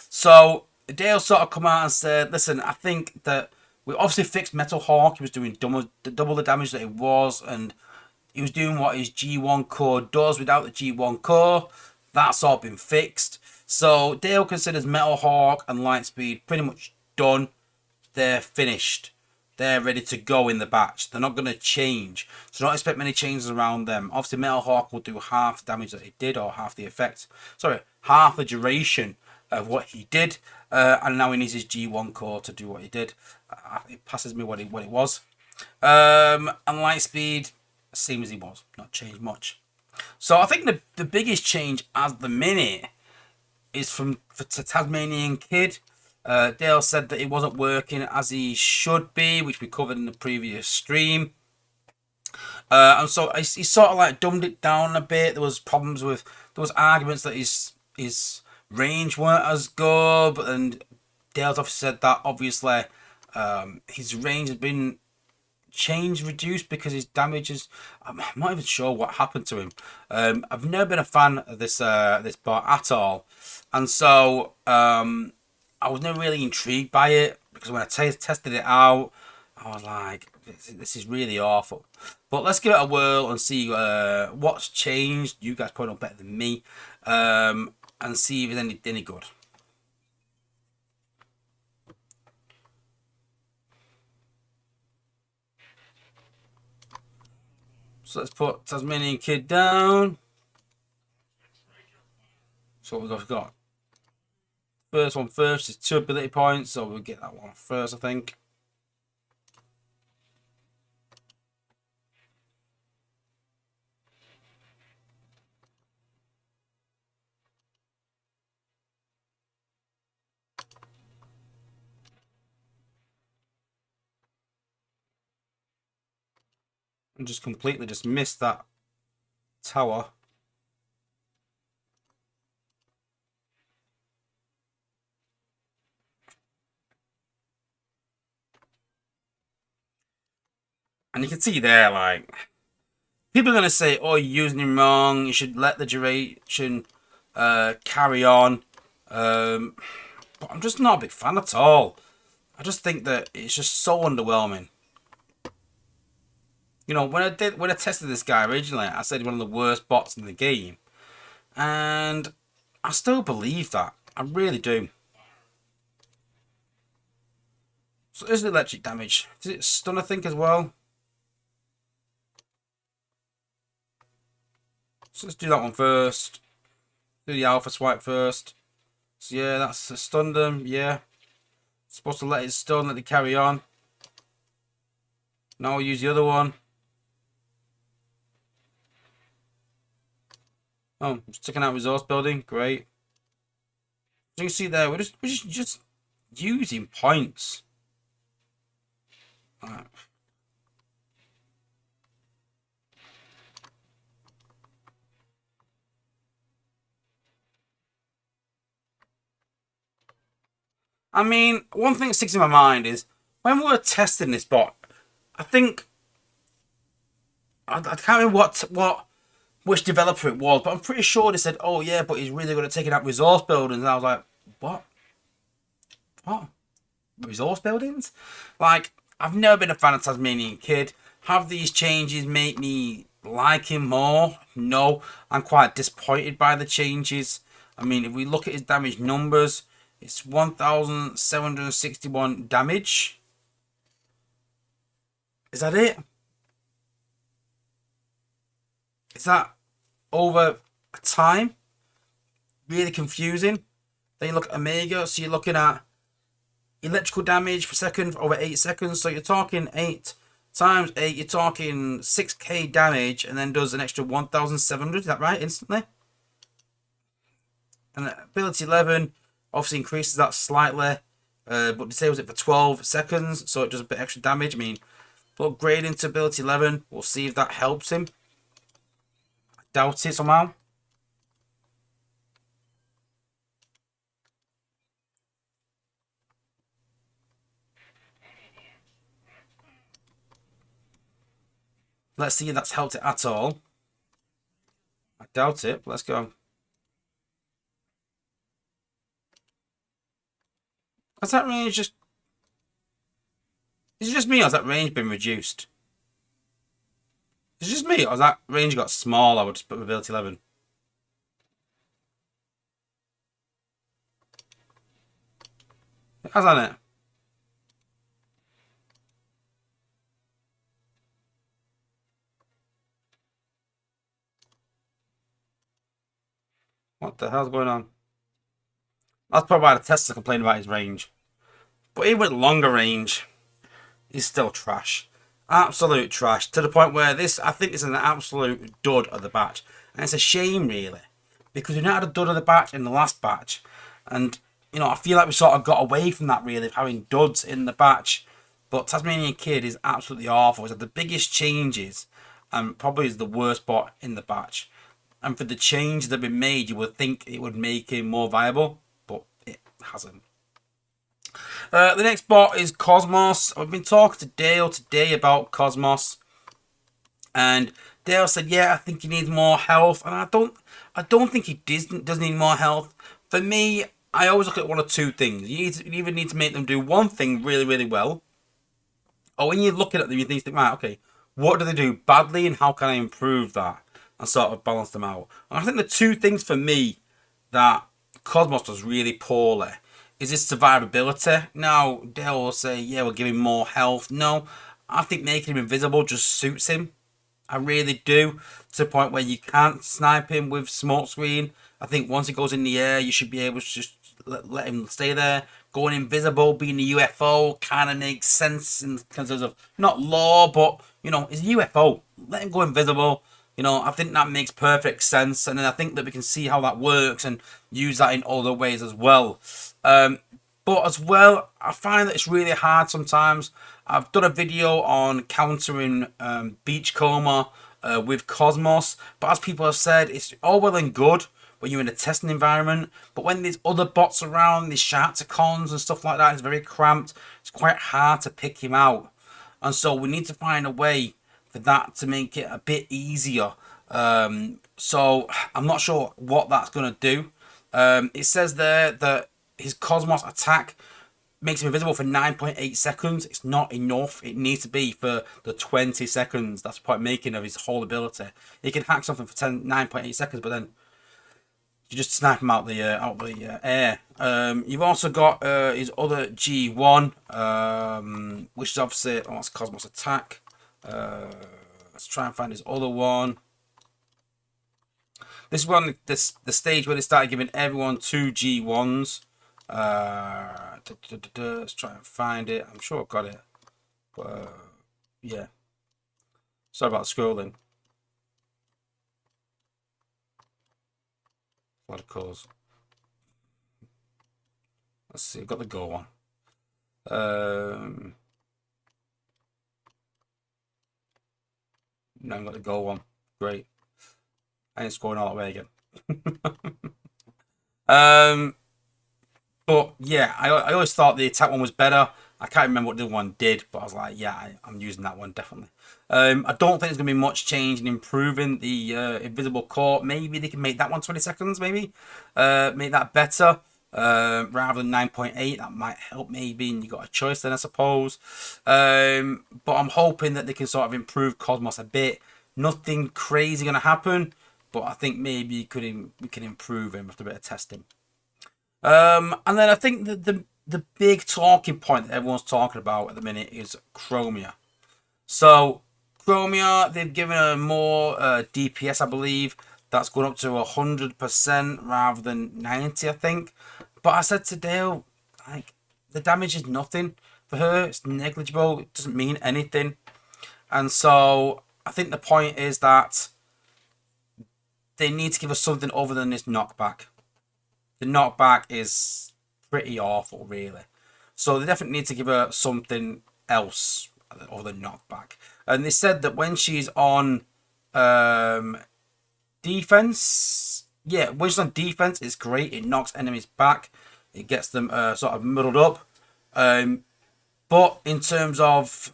So Dale sort of come out and said, listen, I think that we obviously fixed Metal Hawk. He was doing double the damage that it was, and he was doing what his G1 core does without the G1 core. That's all been fixed. So Dale considers Metal Hawk and Lightspeed pretty much done. They're finished. They're ready to go in the batch. They're not going to change. So don't expect many changes around them. Obviously, Metal Hawk will do half the damage that it did, or half the effect. Sorry, half the duration of what he did. And now he needs his G1 core to do what he did. It passes me what it was. And Lightspeed, same as he was. Not changed much. So I think the biggest change at the minute is for Tasmanian Kid. Dale said that it wasn't working as he should be, which we covered in the previous stream. And so he sort of like dumbed it down a bit. There was problems with, there was arguments that his range weren't as good, and Dale's obviously said that obviously his range has been reduced because his damage is, I'm not even sure what happened to him. I've never been a fan of this bot at all, and so I was never really intrigued by it, because when I tested it out, I was like, this is really awful. But let's give it a whirl and see what's changed. You guys probably know better than me, and see if it's any good. So let's put Tasmanian Kid down. So what we've got. First one first is 2 ability points, so we'll get that one first, I think. And just completely just missed that tower. And you can see there, like, people are going to say, oh, you're using him wrong, you should let the duration carry on. But I'm just not a big fan at all. I just think that it's just so underwhelming. You know, when I tested this guy originally, I said one of the worst bots in the game. And I still believe that. I really do. So is it electric damage? Does it stun, I think, as well? So let's do that one first. Do the alpha swipe first. So yeah, that's stunned them. Yeah. Supposed to let it stun, let it carry on. Now we'll use the other one. Oh, just taking out resource building. Great. So you can see there, we're just using points. All right. I mean, one thing that sticks in my mind is when we were testing this bot, I think I can't remember which developer it was, but I'm pretty sure they said, "Oh yeah, but he's really good at taking out resource buildings." And I was like, "What? What? Resource buildings?" Like, I've never been a fan of Tasmanian Kid. Have these changes make me like him more? No, I'm quite disappointed by the changes. I mean, if we look at his damage numbers, it's 1,761 damage. Is that it? Is that over time? Really confusing. Then you look at Omega, so you're looking at electrical damage per second for over 8 seconds. So you're talking 8 times 8, you're talking 6k damage, and then does an extra 1,700. Is that right? Instantly. And ability 11, Obviously increases that slightly, but disables it for 12 seconds, so it does a bit extra damage. I mean, upgrading to ability 11, we'll see if that helps him. I doubt it somehow. Let's see if that's helped it at all. I doubt it, but let's go. Has that range just... Is it just me, or has that range been reduced? Is it just me, or has that range got smaller with ability 11? It has, hasn't it? What the hell's going on? That's probably why the tester complained about his range. But even with longer range, he's still trash. Absolute trash. To the point where this, I think, is an absolute dud of the batch. And it's a shame, really. Because we not had a dud of the batch in the last batch. And, you know, I feel like we sort of got away from that, really, of having duds in the batch. But Tasmanian Kid is absolutely awful. It's had the biggest changes. And probably is the worst bot in the batch. And for the change that have been made, you would think it would make him more viable. But it hasn't. The next bot is Cosmos. I've been talking to Dale today about Cosmos, and Dale said, "Yeah, I think he needs more health." And I don't think he does need more health. For me, I always look at one of two things. You either need to make them do one thing really, really well, or when you're looking at them, you think, right, okay, what do they do badly, and how can I improve that, and sort of balance them out. And I think the two things for me that Cosmos does really poorly is his survivability. Now, Dale will say, yeah, we'll give him more health. No, I think making him invisible just suits him. I really do. To the point where you can't snipe him with smoke screen. I think once he goes in the air, you should be able to just let him stay there. Going invisible, being a UFO, kind of makes sense in terms of, not law, but, you know, it's a UFO. Let him go invisible. You know, I think that makes perfect sense. And then I think that we can see how that works and use that in other ways as well. But as well, I find that it's really hard sometimes. I've done a video on countering Beachcomber with Cosmos. But as people have said, it's all well and good when you're in a testing environment. But when there's other bots around, these Sharkticons and stuff like that, it's very cramped. It's quite hard to pick him out. And so we need to find a way for that to make it a bit easier. So I'm not sure what that's going to do. It says there that his Cosmos attack makes him invisible for 9.8 seconds. It's not enough. It needs to be for the 20 seconds. That's the point making of his whole ability. He can hack something for 9.8 seconds, but then you just snipe him out the air. You've also got his other G1, which is obviously that's Cosmos attack. Let's try and find his other one. This is one the stage where they started giving everyone 2 G1s. Let's try and find it. I'm sure I've got it. Yeah. Sorry about scrolling. A lot of colours. Let's see. I've got the go one. No, I've got the go one. Great. I ain't scoring all that way again. But yeah, I always thought the attack one was better. I can't remember what the other one did, but I was like, yeah, I'm using that one definitely. I don't think there's going to be much change in improving the invisible core. Maybe they can make that one 20 seconds, maybe. Make that better rather than 9.8. That might help maybe, and you got a choice then, I suppose. But I'm hoping that they can sort of improve Cosmos a bit. Nothing crazy going to happen, but I think maybe we can improve him after a bit of testing. And then I think that the big talking point that everyone's talking about at the minute is Chromia. So Chromia, they've given her more DPS, I believe. That's going up to 100% rather than 90, I think. But I said to Dale, like, the damage is nothing for her. It's negligible. It doesn't mean anything. And so I think the point is that they need to give us something other than this knockback. The knockback is pretty awful, really. So they definitely need to give her something else other than knockback. And they said that when she's on defense, yeah, when she's on defense, it's great. It knocks enemies back. It gets them sort of muddled up. But in terms of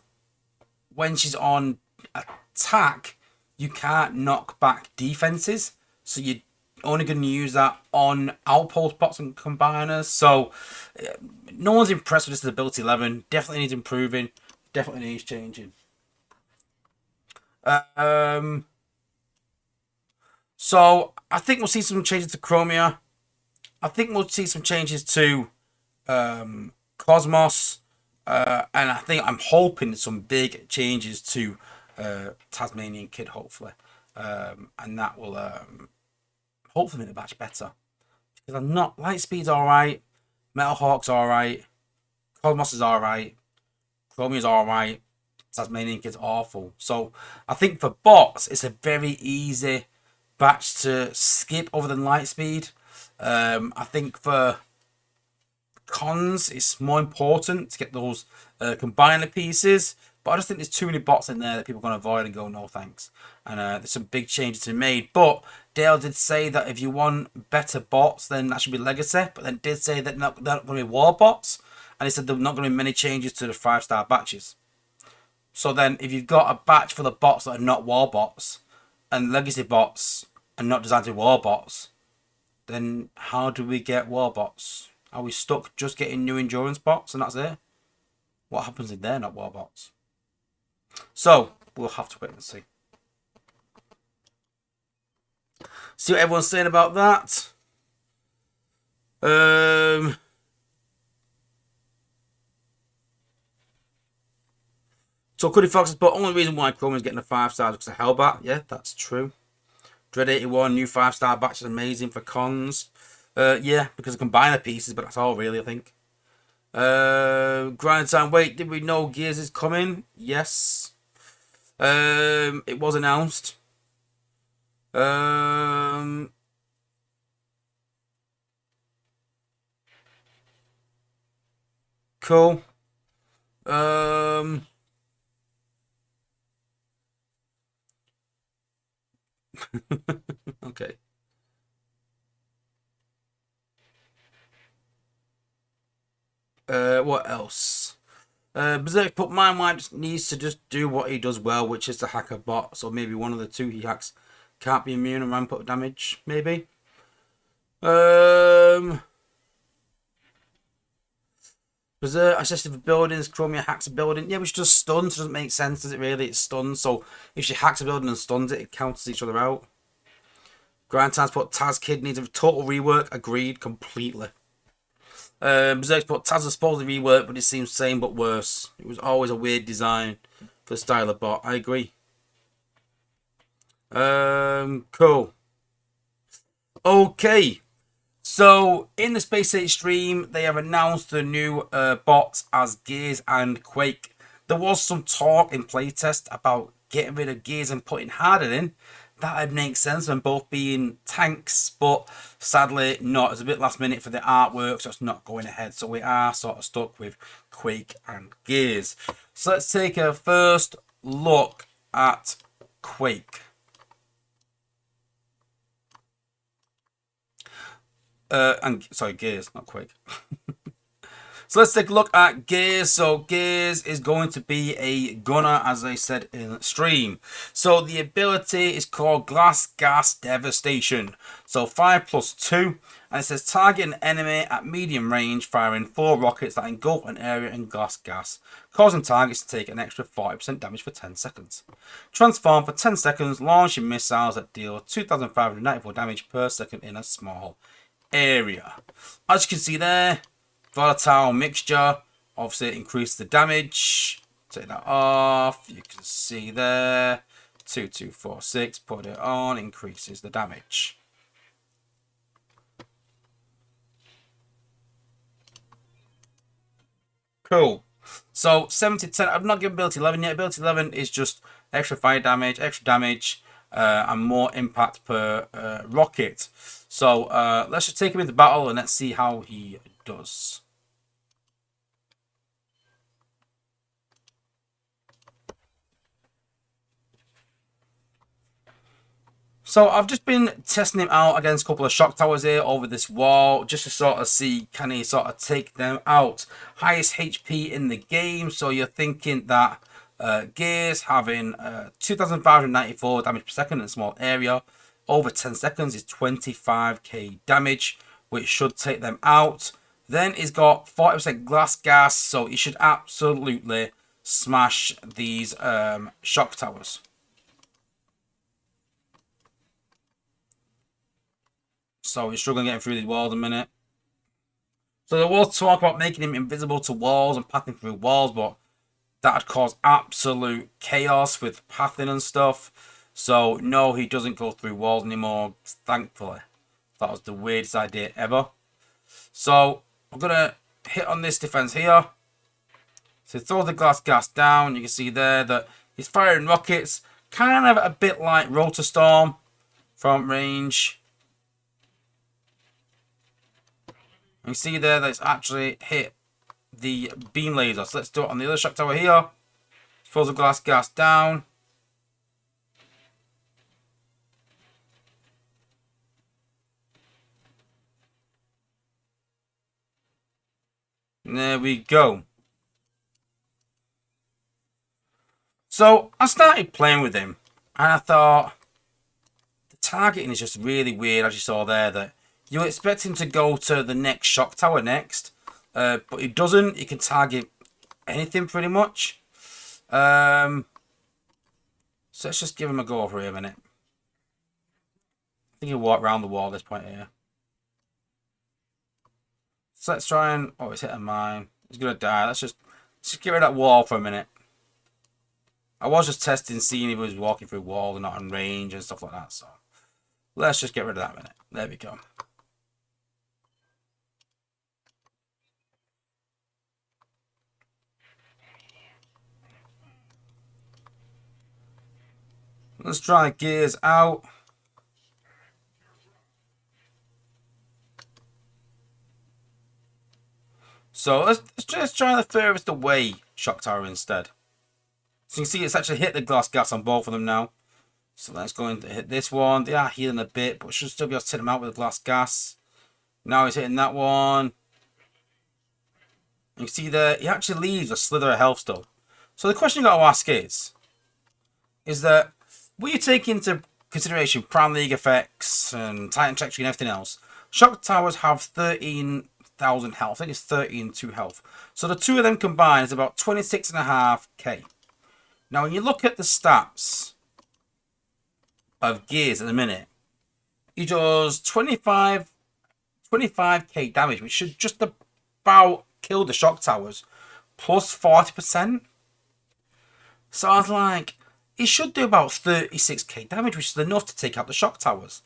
when she's on attack, you can't knock back defenses. So you're only going to use that on outpost bots and combiners. So no one's impressed with this ability 11. Definitely needs improving. Definitely needs changing. So I think we'll see some changes to Chromia. I think we'll see some changes to Cosmos. And I'm hoping some big changes to Tasmanian Kid, hopefully. And that will hopefully make the batch better. Because I'm not... Lightspeed's alright. Metal Hawk's alright. Cosmos is alright. Chromia's alright. Tasmanian Kid's awful. So I think for bots, it's a very easy batch to skip other than Lightspeed. I think for cons, it's more important to get those combiner pieces. But I just think there's too many bots in there that people are going to avoid and go, no thanks. And there's some big changes to be made. But Dale did say that if you want better bots, then that should be Legacy. But then did say that they're not going to be war bots. And he said there are not going to be many changes to the 5-star batches. So then if you've got a batch for the bots that are not war bots, and Legacy bots are not designed to be war bots, then how do we get war bots? Are we stuck just getting new endurance bots and that's it? What happens if they're not war bots? So we'll have to wait and see. See what everyone's saying about that. So Cuddy Fox says, but only reason why Chrome is getting a 5-star is because of Hellbat. Yeah, that's true. Dread 81, new 5-star batch is amazing for cons. Yeah, because of combiner pieces, but that's all really, I think. Grind time. Wait, did we know Gears is coming? Yes. It was announced. Cool. Okay. What else? Berserk put Mind Wipe just needs to just do what he does well, which is to hack a bot. So maybe one of the two he hacks can't be immune and ramp up damage. Maybe. Berserk assisted buildings. Chromia hacks a building. Yeah, which just stuns. Doesn't make sense, does it really? It's stuns. So if she hacks a building and stuns it, it cancels each other out. Grand Transport Taz Kid needs a total rework. Agreed completely. Berserk's put Taz was supposed to rework, but it seems same but worse. It was always a weird design for the style of bot. I agree. Cool. Okay. So in the Space Age stream, they have announced the new bots as Gears and Quake. There was some talk in playtest about getting rid of Gears and putting Harden in. That would make sense when both being tanks, but sadly not. It's a bit last minute for the artwork, so it's not going ahead. So we are sort of stuck with Quake and Gears. So let's take a first look at Quake. Sorry, Gears, not Quake. So let's take a look at Gears. So Gears is going to be a gunner, as I said in the stream. So the ability is called Glass Gas Devastation. So 5+2. And it says target an enemy at medium range, firing 4 rockets that engulf an area in glass gas, causing targets to take an extra 40% damage for 10 seconds. Transform for 10 seconds, launching missiles that deal 2,594 damage per second in a small area. As you can see there, volatile mixture, obviously it increases the damage. Take that off, you can see there, 2246, put it on, increases the damage. Cool. So 70-10, I've not given ability 11 yet. Ability 11 is just extra fire damage, and more impact per rocket. So let's just take him into battle and let's see how he does. So I've just been testing him out against a couple of shock towers here over this wall, just to sort of see, can he sort of take them out. Highest HP in the game, so you're thinking that Gears having 2,594 damage per second in a small area, over 10 seconds is 25k damage, which should take them out. Then he's got 40% glass gas, so he should absolutely smash these shock towers. So he's struggling getting through these walls a minute. So there was talk about making him invisible to walls and pathing through walls, but that'd cause absolute chaos with pathing and stuff. So no, he doesn't go through walls anymore, thankfully. That was the weirdest idea ever. So I'm gonna hit on this defense here. So he throws the glass gas down. You can see there that he's firing rockets, kind of a bit like Rotor Storm from range. You see there that it's actually hit the beam laser. So let's do it on the other shock tower here. Throws the glass gas down. And there we go. So I started playing with him, and I thought the targeting is just really weird, as you saw there, that you expect him to go to the next shock tower next, but he doesn't. He can target anything pretty much. So let's just give him a go for a minute. I think he'll walk around the wall at this point here. So let's try and... Oh, he's hitting mine. He's going to die. Let's just get rid of that wall for a minute. I was just testing, seeing if he was walking through wall and not on range and stuff like that. So let's just get rid of that minute. There we go. Let's try Gears out. So let's just try the furthest away shock tower instead. So you can see it's actually hit the glass gas on both of them now. So let's go and hit this one. They are healing a bit, but should still be able to take them out with the glass gas. Now he's hitting that one. You can see there, he actually leaves a slither of health still. So the question you got to ask is that, will you take into consideration Prime League effects and Titan Texture and everything else? Shock towers have 13,000 health. I think it's 13,200 health. So the two of them combined is about 26.5k. Now when you look at the stats of Gears at the minute, he does 25k damage, which should just about kill the shock towers, plus 40%. So I was like, he should do about 36k damage, which is enough to take out the shock towers.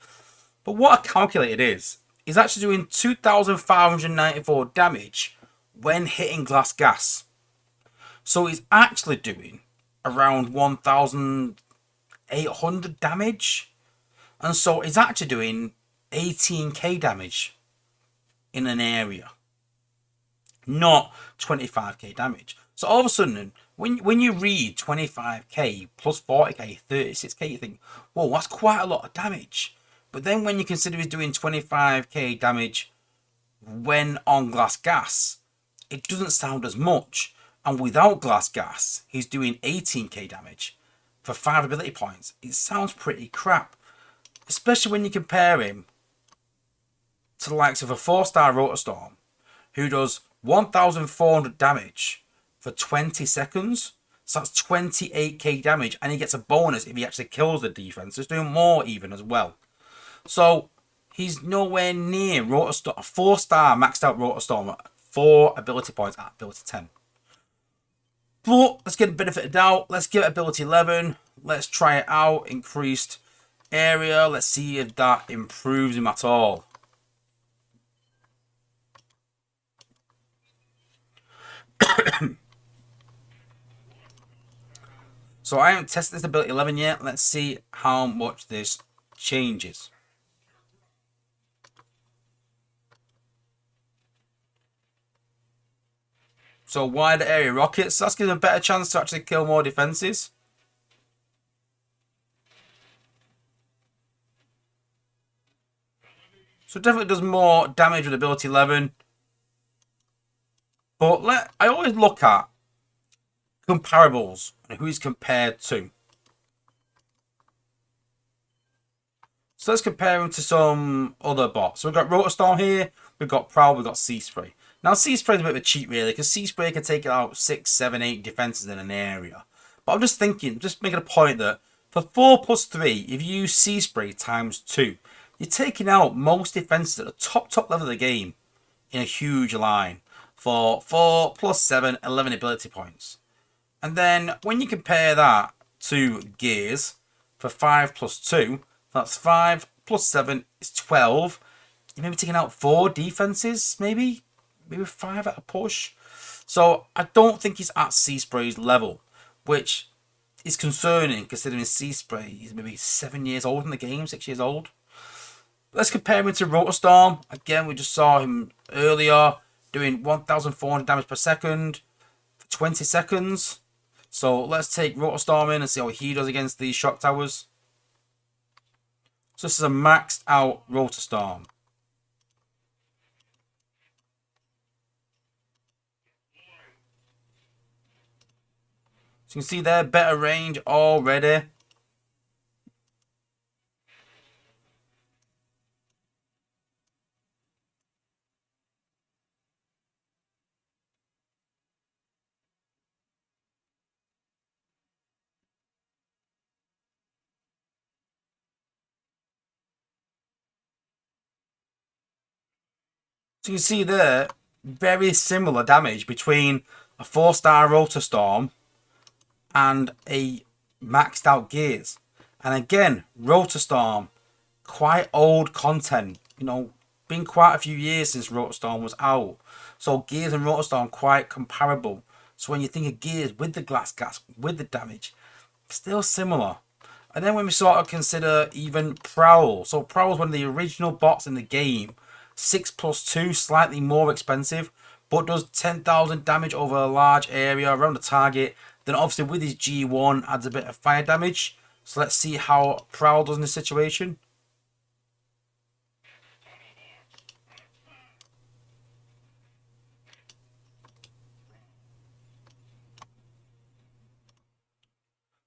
But what I calculated is, he's actually doing 2,594 damage when hitting glass gas. So he's actually doing around 1,800 damage. And so he's actually doing 18k damage in an area, not 25k damage. So all of a sudden, when you read 25k plus 40k, 36k, you think, whoa, that's quite a lot of damage. But then when you consider he's doing 25k damage when on glass gas, it doesn't sound as much. And without glass gas, he's doing 18k damage for 5 ability points. It sounds pretty crap, especially when you compare him to the likes of a 4-star Rotor Storm, who does 1,400 damage for 20 seconds. So that's 28k damage, and he gets a bonus if he actually kills the defense. So he's doing more even as well. So he's nowhere near Rotor Storm, a 4-star maxed out Rotor Storm at 4 ability points at ability 10. But let's get the benefit of doubt. Let's give it ability 11. Let's try it out. Increased area. Let's see if that improves him at all. So I haven't tested this ability 11 yet. Let's see how much this changes. So wider area rockets, that's giving them a better chance to actually kill more defenses. So it definitely does more damage with ability 11. But I always look at comparables and who he's compared to. So let's compare him to some other bots. So we've got Rotorstorm here, we've got Prowl, we've got Sea Spray. Now Sea Spray is a bit of a cheat really, because Sea Spray can take out 6, 7, 8 defenses in an area. But I'm just thinking, just making a point that for 4 plus 3, if you use Sea Spray times 2, you're taking out most defenses at the top level of the game in a huge line for 4 plus 7, 11 ability points. And then when you compare that to Gears for 5 plus 2, that's 5 plus 7 is 12. You're maybe taking out 4 defenses, maybe 5 at a push. So I don't think he's at Sea Spray's level, which is concerning considering Sea Spray is maybe 7 years old in the game, 6 years old. Let's compare him to Rotorstorm. Again, we just saw him earlier doing 1,400 damage per second for 20 seconds. So let's take Rotorstorm in and see how he does against these shock towers. So this is a maxed out Rotorstorm. So you can see there, better range already. So you can see there, very similar damage between a 4-star Rotorstorm and a maxed out Gears. And again, Rotorstorm, quite old content. You know, been quite a few years since Rotorstorm was out. So Gears and Rotorstorm quite comparable. So when you think of Gears with the glass gas, with the damage, still similar. And then when we sort of consider even Prowl. So Prowl's one of the original bots in the game. 6 plus 2, slightly more expensive, but does 10,000 damage over a large area around the target. Then obviously with his G1 adds a bit of fire damage. So let's see how Prowl does in this situation.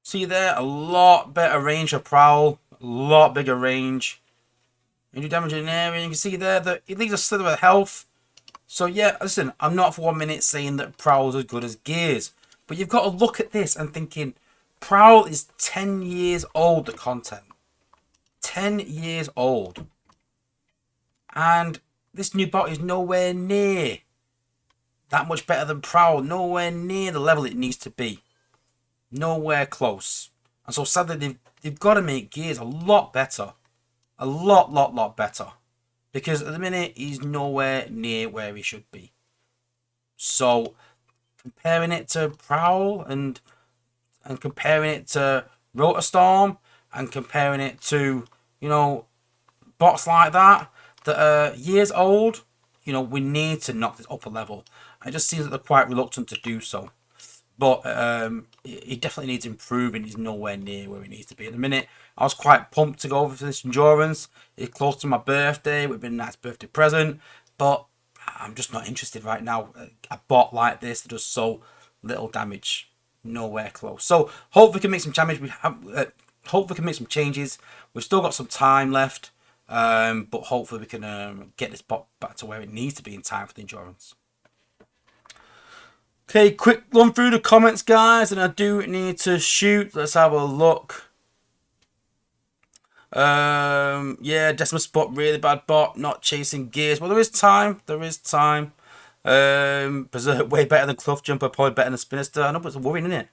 See there, a lot better range for Prowl, a lot bigger range. You do damage in an area, you can see there that it leaves a slither of health. So yeah, listen, I'm not for 1 minute saying that Prowl's as good as Gears. But you've got to look at this and thinking, Prowl is 10 years old, the content. 10 years old. And this new bot is nowhere near that much better than Prowl. Nowhere near the level it needs to be. Nowhere close. And so sadly, they've got to make Gears a lot better. A lot better. Because at the minute, he's nowhere near where he should be. So, comparing it to Prowl and comparing it to Rotorstorm and comparing it to, you know, bots like that are years old, you know, we need to knock this up a level. It just seems that they're quite reluctant to do so. But he definitely needs improving. He's nowhere near where he needs to be. At the minute, I was quite pumped to go over for this endurance. It's close to my birthday. It would have been a nice birthday present. But I'm just not interested right now. A bot like this that does so little damage. Nowhere close. So hopefully we can make some damage. Hopefully we can make some changes. We've still got some time left. But hopefully we can get this bot back to where it needs to be in time for the endurance. Okay, quick run through the comments, guys, and I do need to shoot. Let's have a look. Yeah, Decimal Spot, really bad bot, not chasing Gears. Well, there is time. There is time. Berserk, way better than Cloth Jumper, probably better than Spinister. I know, but it's a worry, isn't it?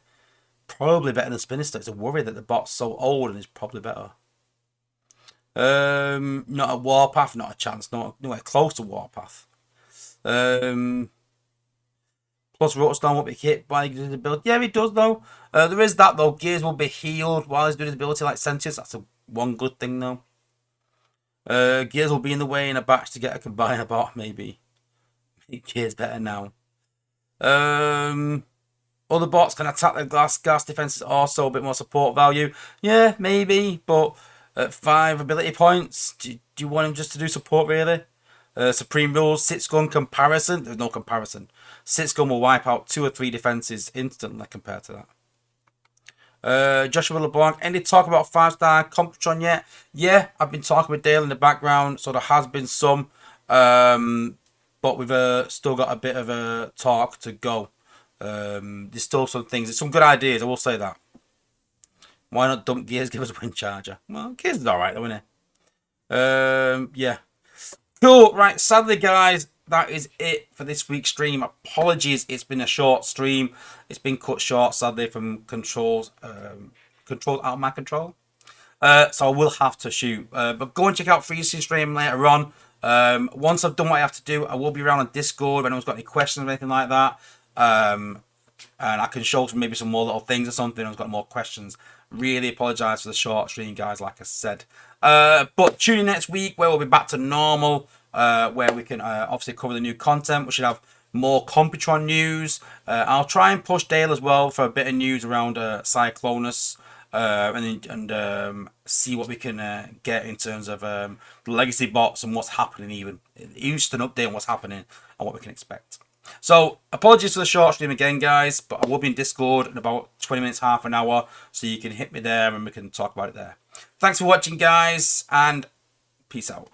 Probably better than Spinister. It's a worry that the bot's so old and it's probably better. Not a Warpath, not a chance. Nowhere close to Warpath. Plus, Rotorstorm won't be hit by his ability. Yeah, he does, though. There is that, though. Gears will be healed while he's doing his ability like Sentience. That's one good thing, though. Gears will be in the way in a batch to get a combiner bot, maybe. Gears better now. Other bots can attack the gas defenses, also a bit more support value. Yeah, maybe, but at 5 ability points, do you want him just to do support really? Supreme Rules, 6 gun comparison. There's no comparison. 6 gun will wipe out 2 or 3 defenses instantly compared to that. Joshua LeBlanc, any talk about 5-star Computron yet? Yeah, I've been talking with Dale in the background, so there has been some. But we've still got a bit of a talk to go. There's still some things, there's some good ideas, I will say that. Why not dump Gears, give us a wind charger? Well, Gears is alright though, isn't it? Yeah. Cool, right, sadly guys, that is it for this week's stream. Apologies, it's been a short stream. It's been cut short, sadly, from controls out of my control. So I will have to shoot. But go and check out Freezing Stream later on. Once I've done what I have to do, I will be around on Discord if anyone's got any questions or anything like that. And I can show maybe some more little things or something. I've got more questions. Really apologise for the short stream, guys, like I said. But tune in next week where we'll be back to normal, where we can obviously cover the new content. We should have more Computron news. I'll try and push Dale as well for a bit of news around Cyclonus. And see what we can get in terms of the legacy bots and what's happening, even just an update on what's happening and what we can expect. So apologies for the short stream again, guys, but I will be in Discord in about 20 minutes, half an hour, so you can hit me there and we can talk about it there. Thanks for watching, guys, and peace out.